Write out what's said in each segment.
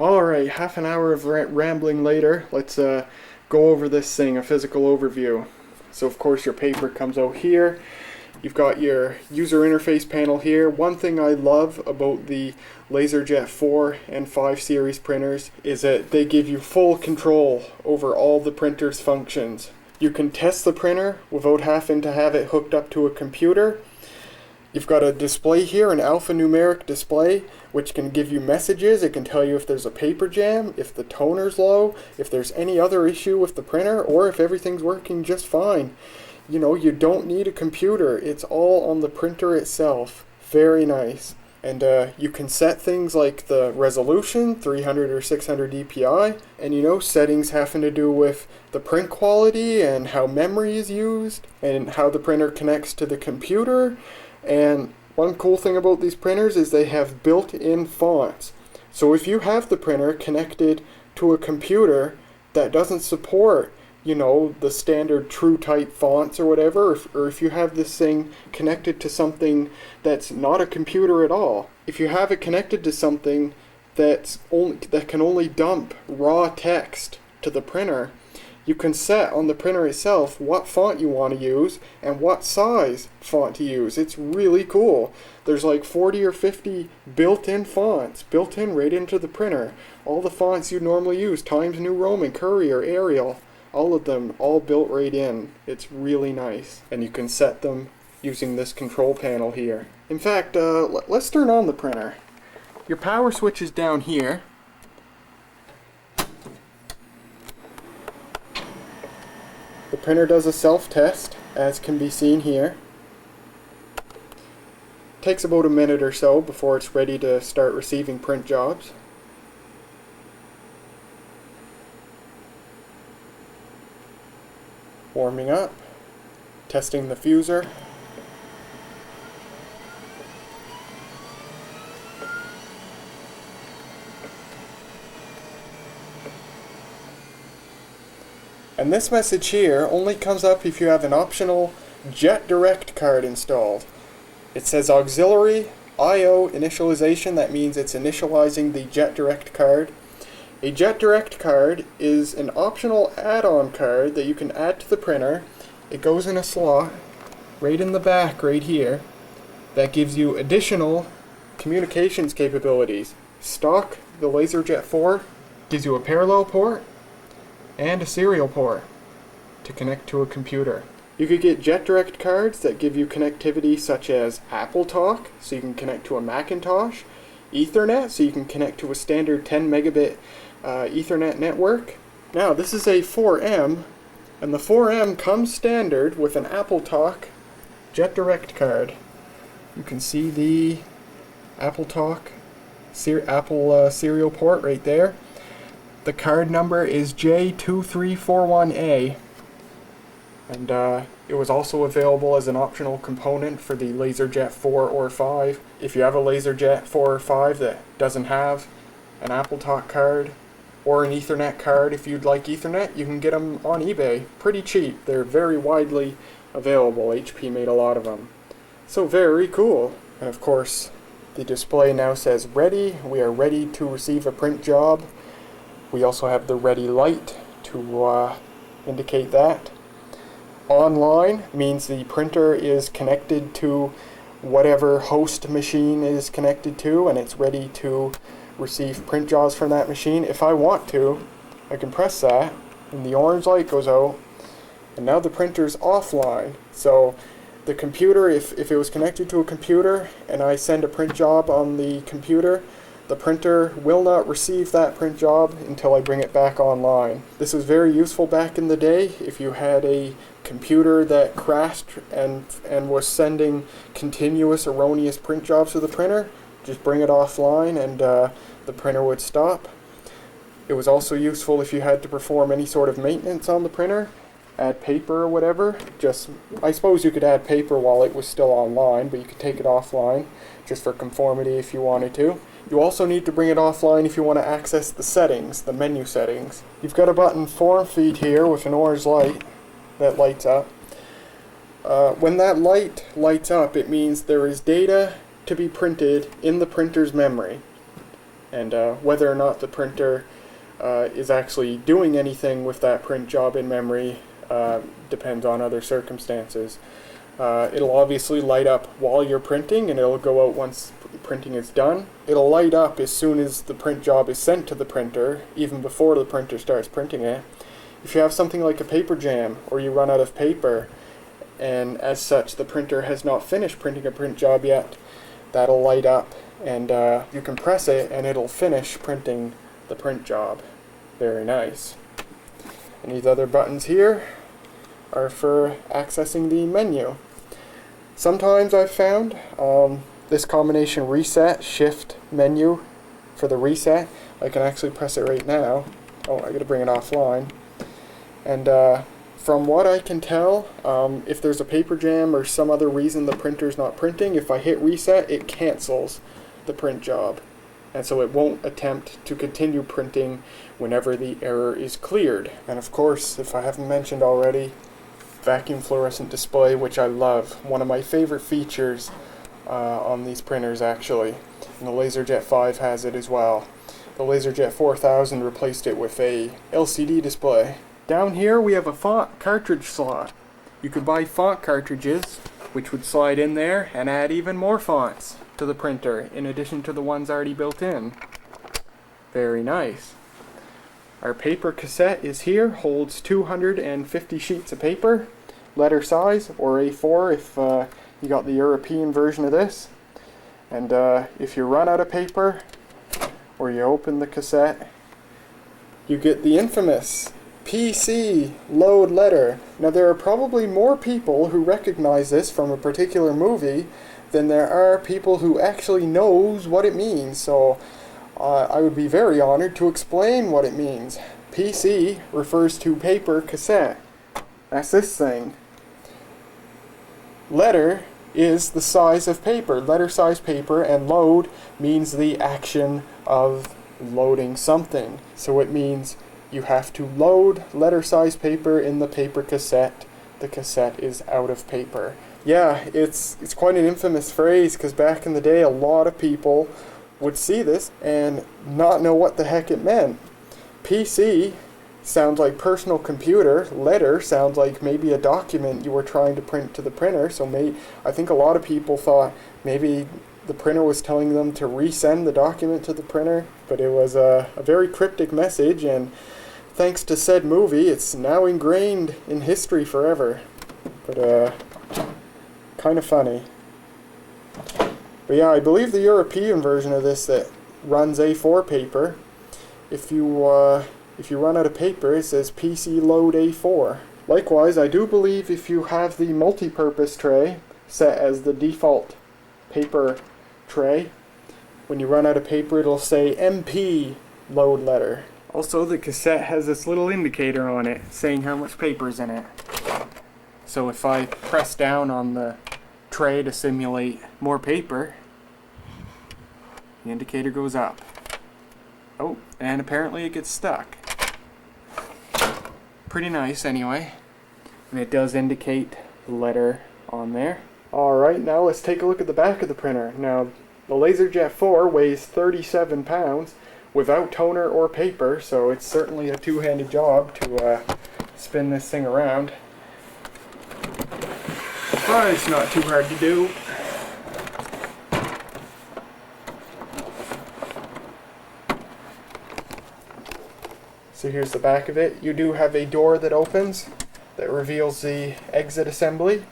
Alright, half an hour of rambling later, let's go over this thing, a physical overview. So of course your paper comes out here. You've got your user interface panel here. One thing I love about the LaserJet 4 and 5 series printers is that they give you full control over all the printer's functions. You can test the printer without having to have it hooked up to a computer. You've got a display here, an alphanumeric display, which can give you messages. It can tell you if there's a paper jam, if the toner's low, if there's any other issue with the printer, or if everything's working just fine. You know, you don't need a computer. It's all on the printer itself. Very nice. And you can set things like the resolution, 300 or 600 dpi, and you know, settings having to do with the print quality and how memory is used, and how the printer connects to the computer. And one cool thing about these printers is they have built-in fonts. So if you have the printer connected to a computer that doesn't support, you know, the standard true type fonts or whatever, or if you have this thing connected to something that's not a computer at all, if you have it connected to something that can only dump raw text to the printer, you can set on the printer itself what font you want to use and what size font to use. It's really cool. There's like 40 or 50 built-in fonts, built in right into the printer. All the fonts you normally use, Times New Roman, Courier, Arial, all of them, all built right in. It's really nice. And you can set them using this control panel here. In fact, let's turn on the printer. Your power switch is down here. The printer does a self-test, as can be seen here. Takes about a minute or so before it's ready to start receiving print jobs. Warming up, testing the fuser. And this message here only comes up if you have an optional Jet Direct card installed. It says auxiliary I/O initialization. That means it's initializing the Jet Direct card. A Jet Direct card is an optional add-on card that you can add to the printer. It goes in a slot right in the back right here that gives you additional communications capabilities. Stock, the LaserJet 4 gives you a parallel port and a serial port to connect to a computer. You could get Jet Direct cards that give you connectivity such as Apple Talk, so you can connect to a Macintosh, Ethernet, so you can connect to a standard 10 megabit Ethernet network. Now this is a 4M, and the 4M comes standard with an Apple Talk Jet Direct card. You can see the Apple Talk Apple serial port right there. The card number is J2341A, and it was also available as an optional component for the LaserJet 4 or 5. If you have a LaserJet 4 or 5 that doesn't have an Apple Talk card or an Ethernet card, if you'd like Ethernet, you can get them on eBay. Pretty cheap. They're very widely available. HP made a lot of them. So very cool. And of course, the display now says ready. We are ready to receive a print job. We also have the ready light to indicate that. Online means the printer is connected to whatever host machine is connected to, and it's ready to receive print jobs from that machine. If I want to, I can press that, and the orange light goes out, and now the printer's offline. So the computer, if it was connected to a computer, and I send a print job on the computer, the printer will not receive that print job until I bring it back online. This was very useful back in the day if you had a computer that crashed and was sending continuous erroneous print jobs to the printer. Just bring it offline and the printer would stop. It was also useful if you had to perform any sort of maintenance on the printer, add paper or whatever. I suppose you could add paper while it was still online, but you could take it offline just for conformity if you wanted to. You also need to bring it offline if you want to access the settings, the menu settings. You've got a button form feed here with an orange light that lights up. When that light lights up, it means there is data to be printed in the printer's memory. And whether or not the printer is actually doing anything with that print job in memory depends on other circumstances. It'll obviously light up while you're printing, and it'll go out once printing is done. It'll light up as soon as the print job is sent to the printer, even before the printer starts printing it. If you have something like a paper jam, or you run out of paper, and as such the printer has not finished printing a print job yet, that'll light up, and you can press it and it'll finish printing the print job. Very nice. And these other buttons here are for accessing the menu. Sometimes I've found this combination reset, shift, menu for the reset. I can actually press it right now. Oh, I gotta bring it offline. And from what I can tell, if there's a paper jam or some other reason the printer's not printing, if I hit reset, it cancels the print job. And so it won't attempt to continue printing whenever the error is cleared. And of course, if I haven't mentioned already, vacuum fluorescent display, which I love. One of my favorite features on these printers, actually. And the LaserJet 5 has it as well. The LaserJet 4000 replaced it with a LCD display. Down here we have a font cartridge slot. You could buy font cartridges, which would slide in there and add even more fonts to the printer, in addition to the ones already built in. Very nice. Our paper cassette is here, holds 250 sheets of paper, letter size, or A4 if you got the European version of this. And if you run out of paper, or you open the cassette, you get the infamous PC load letter. Now there are probably more people who recognize this from a particular movie than there are people who actually knows what it means, so I would be very honored to explain what it means. PC refers to paper cassette. That's this thing. Letter is the size of paper, letter size paper, and load means the action of loading something. So it means you have to load letter size paper in the paper cassette. The cassette is out of paper. Yeah, it's quite an infamous phrase, because back in the day a lot of people would see this and not know what the heck it meant. PC sounds like personal computer. Letter sounds like maybe a document you were trying to print to the printer. So I think a lot of people thought maybe the printer was telling them to resend the document to the printer, but it was a very cryptic message, and thanks to said movie, it's now ingrained in history forever. But kind of funny. But yeah, I believe the European version of this that runs A4 paper, if you run out of paper, it says PC load A4. Likewise, I do believe if you have the multi-purpose tray set as the default paper tray, when you run out of paper it'll say MP load letter. Also, the cassette has this little indicator on it saying how much paper is in it. So if I press down on the tray to simulate more paper, the indicator goes up. Oh, and apparently it gets stuck. Pretty nice anyway. And it does indicate the letter on there. Alright, now let's take a look at the back of the printer. Now, the LaserJet 4 weighs 37 pounds without toner or paper, so it's certainly a two-handed job to spin this thing around. But it's not too hard to do. So here's the back of it. You do have a door that opens that reveals the exit assembly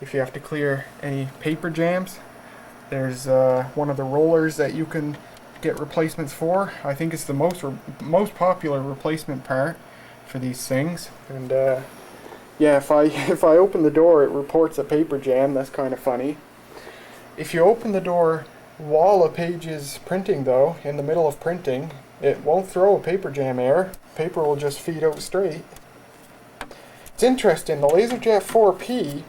if you have to clear any paper jams. There's one of the rollers that you can get replacements for. I think it's the most popular replacement part for these things. And yeah, if I open the door, it reports a paper jam. That's kind of funny. If you open the door while a page is printing, though, in the middle of printing, it won't throw a paper jam error. Paper will just feed out straight. It's interesting, the LaserJet 4P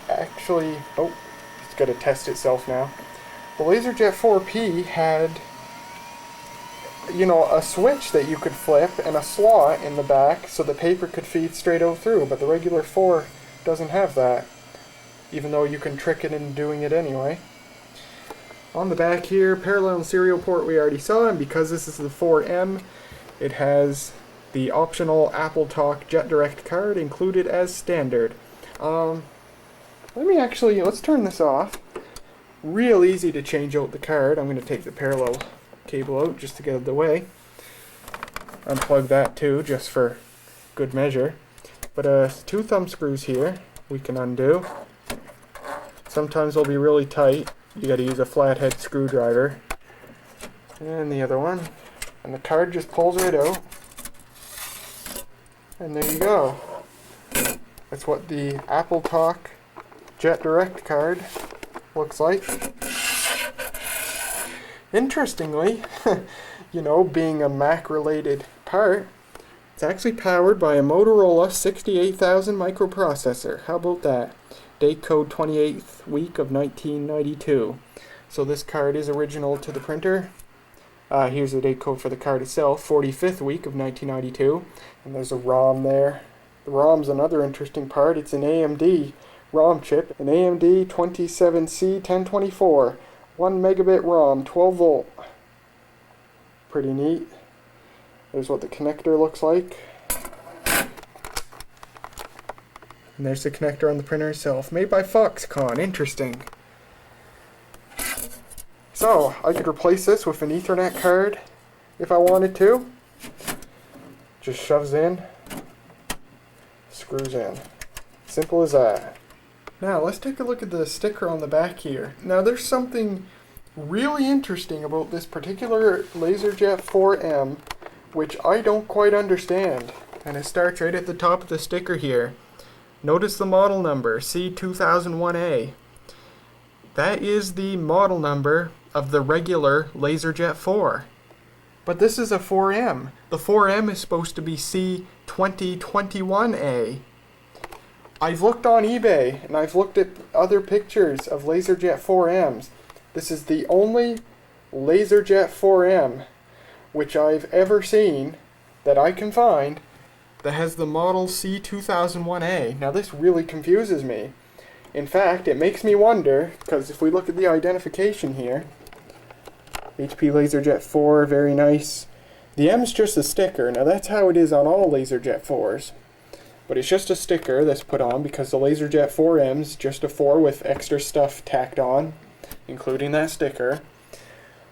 actually... Oh, it's got to test itself now. The LaserJet 4P had, you know, a switch that you could flip and a slot in the back so the paper could feed straight out through, but the regular 4 doesn't have that, even though you can trick it into doing it anyway. On the back here, parallel and serial port we already saw, and because this is the 4M, it has the optional AppleTalk Jet Direct card included as standard. Let's turn this off. Real easy to change out the card. I'm going to take the parallel cable out just to get out of the way. Unplug that too, just for good measure. But 2 thumb screws here we can undo. Sometimes they'll be really tight. You got to use a flathead screwdriver. And the other one. And the card just pulls right out. And there you go. That's what the AppleTalk Jet Direct card looks like. Interestingly, you know, being a Mac related part, it's actually powered by a Motorola 68000 microprocessor. How about that? Date code 28th week of 1992. So this card is original to the printer. Here's the date code for the card itself, 45th week of 1992. And there's a ROM there. The ROM's another interesting part. It's an AMD ROM chip, an AMD 27C1024, 1 megabit ROM, 12 volt. Pretty neat. There's what the connector looks like. And there's the connector on the printer itself, made by Foxconn. Interesting. So, I could replace this with an Ethernet card if I wanted to. Just shoves in, screws in. Simple as that. Now, let's take a look at the sticker on the back here. Now, there's something really interesting about this particular LaserJet 4M, which I don't quite understand. And it starts right at the top of the sticker here. Notice the model number, C2001A. That is the model number of the regular LaserJet 4. But this is a 4M. The 4M is supposed to be C2021A. I've looked on eBay, and I've looked at other pictures of LaserJet 4Ms. This is the only LaserJet 4M which I've ever seen that I can find that has the model C2001A. Now this really confuses me. In fact, it makes me wonder, because if we look at the identification here, HP LaserJet 4, very nice. The M's just a sticker. Now that's how it is on all LaserJet 4s. But it's just a sticker that's put on because the LaserJet 4M's just a 4 with extra stuff tacked on, including that sticker.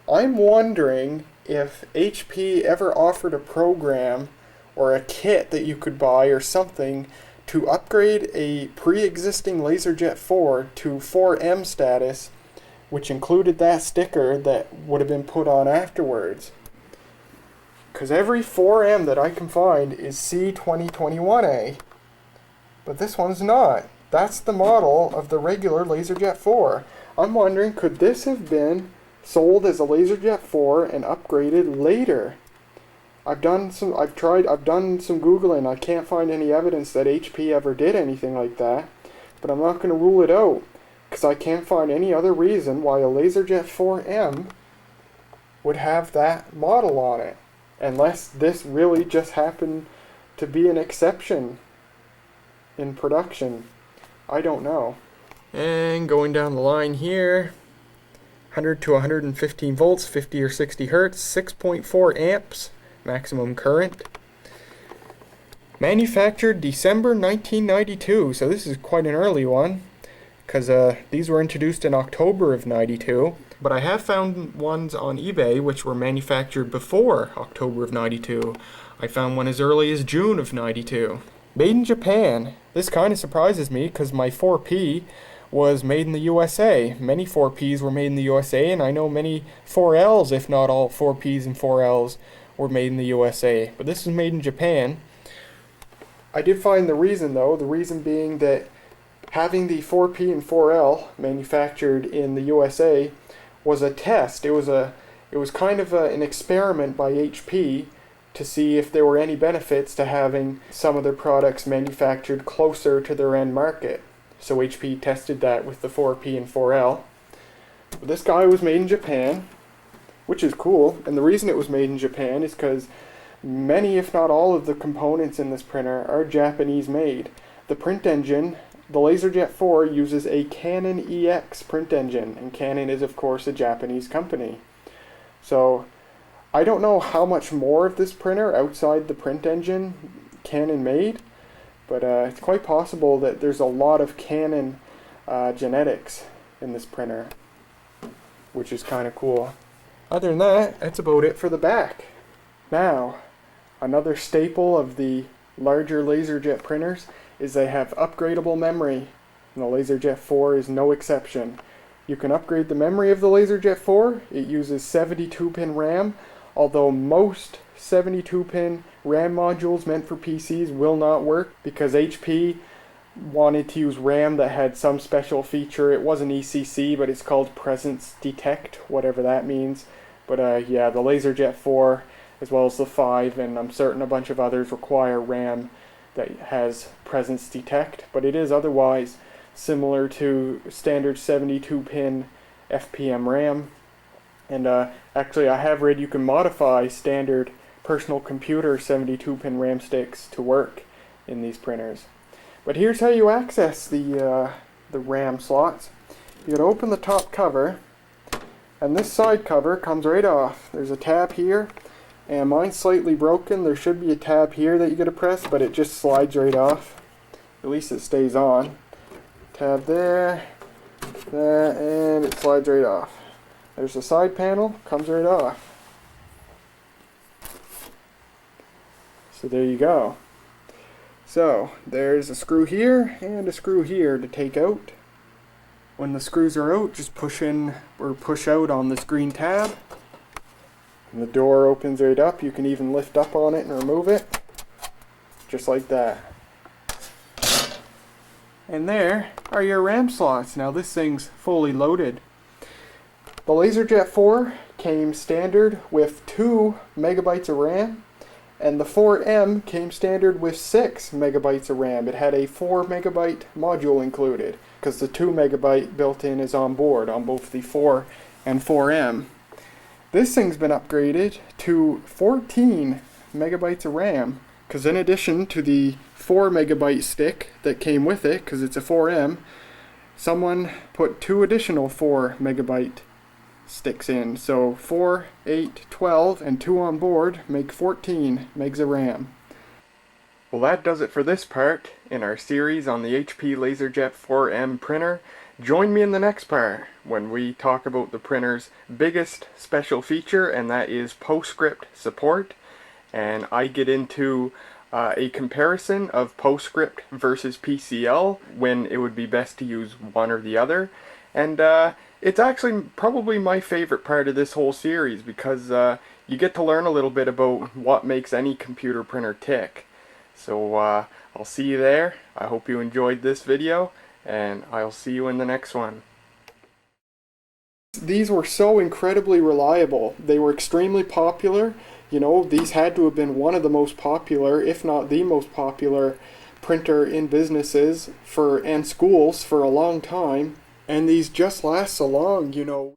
I'm wondering if HP ever offered a program or a kit that you could buy or something to upgrade a pre-existing LaserJet 4 to 4M status, which included that sticker that would have been put on afterwards. Because every 4M that I can find is C2021A, but this one's not. That's the model of the regular LaserJet 4. I'm wondering, could this have been sold as a LaserJet 4 and upgraded later? I've done some Googling. I can't find any evidence that HP ever did anything like that, but I'm not going to rule it out because I can't find any other reason why a LaserJet 4M would have that model on it, unless this really just happened to be an exception in production. I don't know. And going down the line here, 100 to 115 volts, 50 or 60 hertz, 6.4 amps. Maximum current. Manufactured December 1992, so this is quite an early one, because these were introduced in October of 92, but I have found ones on eBay which were manufactured before October of 92. I found one as early as June of 92. Made in Japan. This kind of surprises me because my 4P was made in the USA. Many 4Ps were made in the USA, and I know many 4Ls, if not all 4Ps and 4Ls, were made in the USA, but this was made in Japan. I did find the reason though, the reason being that having the 4P and 4L manufactured in the USA was a test. It was kind of an experiment by HP to see if there were any benefits to having some of their products manufactured closer to their end market. So HP tested that with the 4P and 4L. But this guy was made in Japan, which is cool, and the reason it was made in Japan is because many, if not all, of the components in this printer are Japanese made. The print engine the LaserJet 4 uses a Canon EX print engine, and Canon is of course a Japanese company. So I don't know how much more of this printer outside the print engine Canon made, but it's quite possible that there's a lot of Canon genetics in this printer, which is kind of cool. Other than that, that's about it for the back. Now, another staple of the larger LaserJet printers is they have upgradable memory, and the LaserJet 4 is no exception. You can upgrade the memory of the LaserJet 4. It uses 72-pin RAM, although most 72-pin RAM modules meant for PCs will not work because HP wanted to use RAM that had some special feature. It wasn't ECC, but it's called Presence Detect, whatever that means. But yeah, the LaserJet 4, as well as the 5, and I'm certain a bunch of others require RAM that has Presence Detect, but it is otherwise similar to standard 72-pin FPM RAM. And actually, I have read you can modify standard personal computer 72-pin RAM sticks to work in these printers. But here's how you access the RAM slots. You gotta open the top cover, and this side cover comes right off. There's a tab here, and mine's slightly broken. There should be a tab here that you gotta press, but it just slides right off. At least it stays on. Tab there, that, and it slides right off. There's the side panel, comes right off. So there you go. So there's a screw here and a screw here to take out. When the screws are out, just push in or push out on this green tab. And the door opens right up. You can even lift up on it and remove it. Just like that. And there are your RAM slots. Now this thing's fully loaded. The LaserJet 4 came standard with 2 megabytes of RAM, and the 4M came standard with 6 megabytes of RAM. It had a 4 megabyte module included, because the 2 megabyte built-in is on board on both the 4 and 4M. This thing's been upgraded to 14 megabytes of RAM, because in addition to the 4 megabyte stick that came with it, because it's a 4M, someone put 2 additional 4 megabyte sticks in. So 4, 8, 12, and 2 on board make 14 megs of RAM. Well, that does it for this part in our series on the HP LaserJet 4M printer. Join me in the next part when we talk about the printer's biggest special feature, and that is PostScript support. And I get into a comparison of PostScript versus PCL, when it would be best to use one or the other. And it's actually probably my favorite part of this whole series, because you get to learn a little bit about what makes any computer printer tick. So I'll see you there. I hope you enjoyed this video, and I'll see you in the next one. These were so incredibly reliable. They were extremely popular. You know, these had to have been one of the most popular, if not the most popular, printer in businesses and schools for a long time. And these just last so long, you know.